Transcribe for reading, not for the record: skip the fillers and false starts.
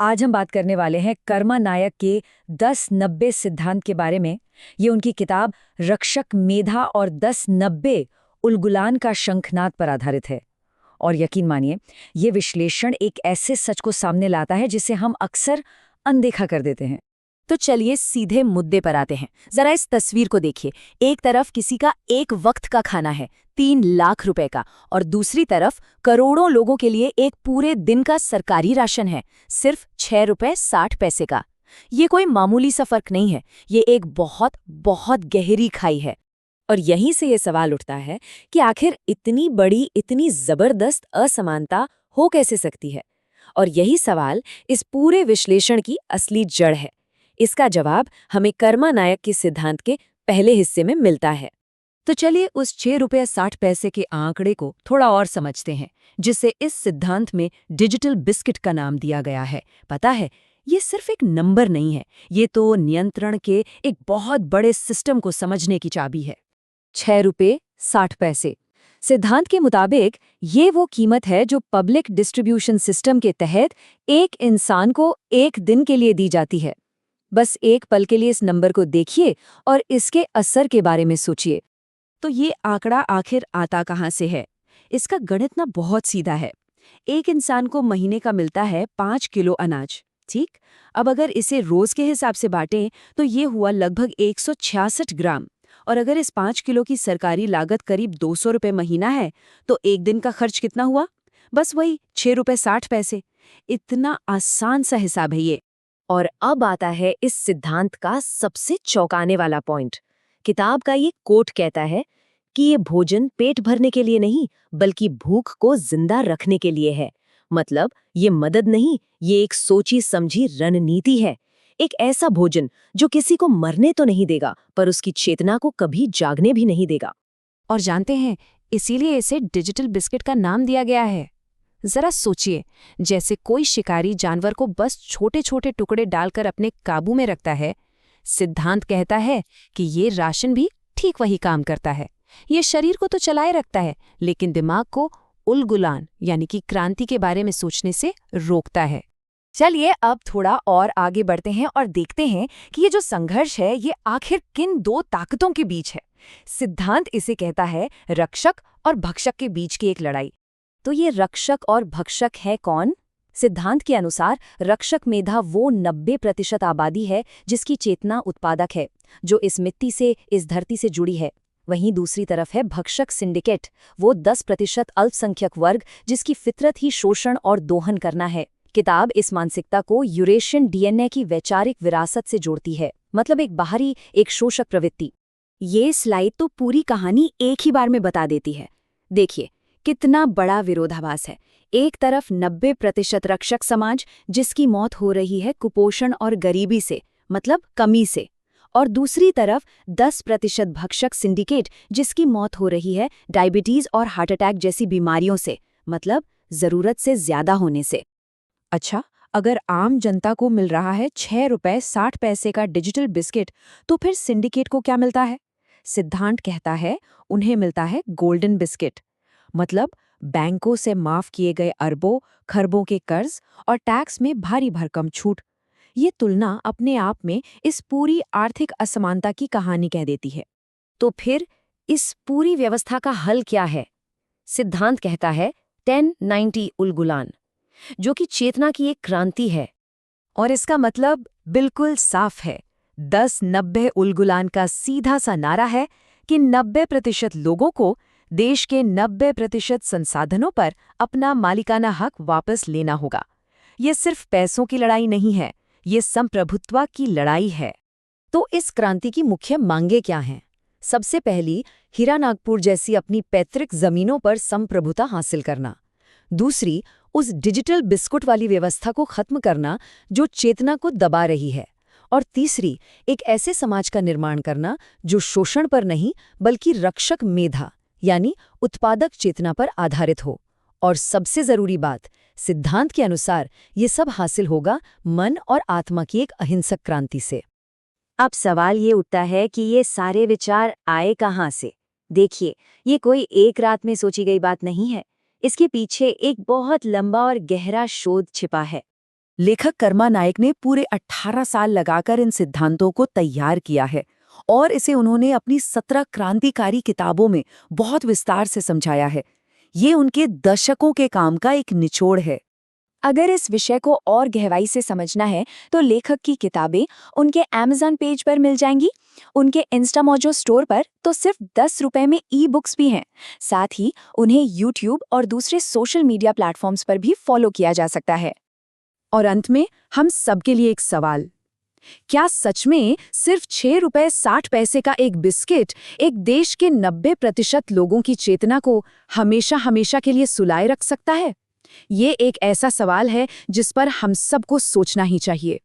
आज हम बात करने वाले हैं कर्मा नायक के 10-90 सिद्धांत के बारे में। ये उनकी किताब रक्षक मेधा और 10-90 उलगुलान का शंखनाद पर आधारित है। और यकीन मानिए, ये विश्लेषण एक ऐसे सच को सामने लाता है जिसे हम अक्सर अनदेखा कर देते हैं। तो चलिए सीधे मुद्दे पर आते हैं। जरा इस तस्वीर को देखिए। एक तरफ किसी का एक वक्त का खाना है 3 लाख रुपए का, और दूसरी तरफ करोड़ों लोगों के लिए एक पूरे दिन का सरकारी राशन है, सिर्फ 6 रुपए 60 पैसे का। ये कोई मामूली सा फर्क नहीं है, ये एक बहुत बहुत गहरी खाई है। और यहीं से ये सवाल उठता है कि आखिर इतनी बड़ी, इतनी जबरदस्त असमानता हो कैसे सकती है। और यही सवाल इस पूरे विश्लेषण की असली जड़ है। इसका जवाब हमें कर्मा नायक के सिद्धांत के पहले हिस्से में मिलता है। तो चलिए उस 6 रुपये 60 पैसे के आंकड़े को थोड़ा और समझते हैं, जिसे इस सिद्धांत में डिजिटल बिस्किट का नाम दिया गया है। पता है, ये सिर्फ एक नंबर नहीं है, ये तो नियंत्रण के एक बहुत बड़े सिस्टम को समझने की चाबी है। 6 रुपये 60 पैसे सिद्धांत के मुताबिक ये वो कीमत है जो पब्लिक डिस्ट्रीब्यूशन सिस्टम के तहत एक इंसान को एक दिन के लिए दी जाती है। बस एक पल के लिए इस नंबर को देखिए और इसके असर के बारे में सोचिए। तो ये आंकड़ा आखिर आता कहाँ से है? इसका गणित ना बहुत सीधा है। एक इंसान को महीने का मिलता है 5 किलो अनाज, ठीक? अब अगर इसे रोज के हिसाब से बांटें तो ये हुआ लगभग 166 ग्राम। और अगर इस 5 किलो की सरकारी लागत करीब 200 रुपये महीना है, तो एक दिन का खर्च कितना हुआ? बस वही 6 रुपये 60 पैसे। इतना आसान सा हिसाब है ये। और अब आता है इस सिद्धांत का सबसे चौंकाने वाला पॉइंट। किताब का ये कोट कहता है कि ये भोजन पेट भरने के लिए नहीं, बल्कि भूख को जिंदा रखने के लिए है। मतलब ये मदद नहीं, ये एक सोची समझी रणनीति है। एक ऐसा भोजन जो किसी को मरने तो नहीं देगा, पर उसकी चेतना को कभी जागने भी नहीं देगा। और जानते हैं, इसीलिए इसे डिजिटल बिस्किट का नाम दिया गया है। जरा सोचिए, जैसे कोई शिकारी जानवर को बस छोटे छोटे टुकड़े डालकर अपने काबू में रखता है, सिद्धांत कहता है कि ये राशन भी ठीक वही काम करता है। ये शरीर को तो चलाए रखता है, लेकिन दिमाग को उलगुलान यानी कि क्रांति के बारे में सोचने से रोकता है। चलिए अब थोड़ा और आगे बढ़ते हैं और देखते हैं कि ये जो संघर्ष है ये आखिर किन दो ताकतों के बीच है। सिद्धांत इसे कहता है रक्षक और भक्षक के बीच की एक लड़ाई। तो ये रक्षक और भक्षक है कौन? सिद्धांत के अनुसार रक्षक मेधा वो 90% आबादी है जिसकी चेतना उत्पादक है, जो इस मिट्टी से, इस धरती से जुड़ी है। वहीं दूसरी तरफ है भक्षक सिंडिकेट, वो 10% अल्पसंख्यक वर्ग जिसकी फितरत ही शोषण और दोहन करना है। किताब इस मानसिकता को यूरेशियन डीएनए की वैचारिक विरासत से जोड़ती है, मतलब एक बाहरी, एक शोषक प्रवृत्ति। ये स्लाइड तो पूरी कहानी एक ही बार में बता देती है। देखिए कितना बड़ा विरोधाभास है। एक तरफ 90% रक्षक समाज जिसकी मौत हो रही है कुपोषण और गरीबी से, मतलब कमी से, और दूसरी तरफ 10% भक्षक सिंडिकेट जिसकी मौत हो रही है डायबिटीज और हार्ट अटैक जैसी बीमारियों से, मतलब जरूरत से ज्यादा होने से। अच्छा, अगर आम जनता को मिल रहा है 6 रुपये 60 पैसे का डिजिटल बिस्किट, तो फिर सिंडिकेट को क्या मिलता है? सिद्धांत कहता है उन्हें मिलता है गोल्डन बिस्किट, मतलब बैंकों से माफ किए गए अरबों खरबों के कर्ज और टैक्स में भारी भरकम छूट। ये तुलना अपने आप में इस पूरी आर्थिक असमानता की कहानी कह देती है। तो फिर इस पूरी व्यवस्था का हल क्या है? सिद्धांत कहता है 10-90 उलगुलान, जो कि चेतना की एक क्रांति है। और इसका मतलब बिल्कुल साफ है। 10-90 उलगुलान का सीधा सा नारा है कि 90% लोगों को देश के 90% संसाधनों पर अपना मालिकाना हक वापस लेना होगा। ये सिर्फ पैसों की लड़ाई नहीं है, ये संप्रभुत्व की लड़ाई है। तो इस क्रांति की मुख्य मांगें क्या हैं? सबसे पहली, हीरानागपुर जैसी अपनी पैतृक जमीनों पर संप्रभुता हासिल करना। दूसरी, उस डिजिटल बिस्कुट वाली व्यवस्था को खत्म करना जो चेतना को दबा रही है। और तीसरी, एक ऐसे समाज का निर्माण करना जो शोषण पर नहीं बल्कि रक्षक मेधा यानी उत्पादक चेतना पर आधारित हो। और सबसे जरूरी बात, सिद्धांत के अनुसार ये सब हासिल होगा मन और आत्मा की एक अहिंसक क्रांति से। अब सवाल ये उठता है कि ये सारे विचार आए कहाँ से? देखिए, ये कोई एक रात में सोची गई बात नहीं है। इसके पीछे एक बहुत लंबा और गहरा शोध छिपा है। लेखक कर्मा नायक ने पूरे 18 साल लगाकर इन सिद्धांतों को तैयार किया है और इसे उन्होंने अपनी 17 क्रांतिकारी किताबों में बहुत विस्तार से समझाया है। ये उनके दशकों के काम का एक निचोड़ है। अगर इस विषय को और गहराई से समझना है तो लेखक की किताबें उनके Amazon पेज पर मिल जाएंगी। उनके इंस्टामोजो स्टोर पर तो सिर्फ 10 रुपए में ई-बुक्स भी हैं। साथ ही उन्हें YouTube और दूसरे सोशल मीडिया प्लेटफॉर्म्स पर भी फॉलो किया जा सकता है। और अंत में हम सबके लिए एक सवाल, क्या सच में सिर्फ 6 रुपए 60 पैसे का एक बिस्किट एक देश के 90% लोगों की चेतना को हमेशा हमेशा के लिए सुलाए रख सकता है? ये एक ऐसा सवाल है जिस पर हम सबको सोचना ही चाहिए।